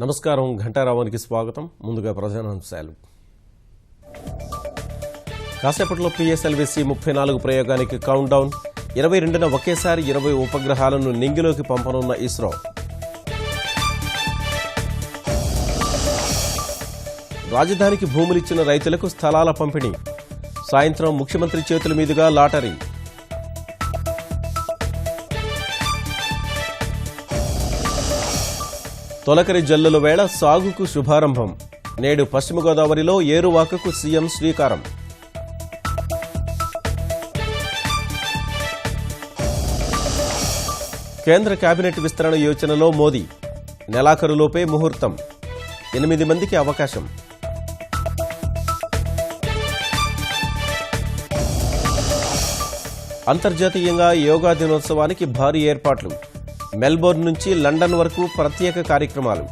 నమస్కారం. ఘంటారావానికి స్వాగతం. ముందుగా ప్రధానాంశాలు. కాసేపట్లో పిఎస్ఎల్విసి 34 ప్రయోగానికి కౌంట్ డౌన్. 22న ఒకేసారి 20 ఉపగ్రహాలను నింగిలోకి పంపనున్న ఇస్రో. రాజధానికి భూములిచ్చిన రైతులకు స్థలాల పంపిణీ. సాయంత్రం ముఖ్యమంత్రి చేతుల మీదుగా లాటరీ. తొలకరి జల్లుల వేళ సాగుకు శుభారంభం. నేడు పశ్చిమ గోదావరిలో ఏరువాకకు సీఎం శ్రీకారం. కేంద్ర కేబినెట్ విస్తరణ యోచనలో మోదీ. నెలాఖరులోపే ముహూర్తం. 8 మందికి అవకాశం. అంతర్జాతీయంగా యోగా దినోత్సవానికి భారీ ఏర్పాట్లు. మెల్బోర్న్ నుంచి లండన్ వరకు ప్రత్యేక కార్యక్రమాలు.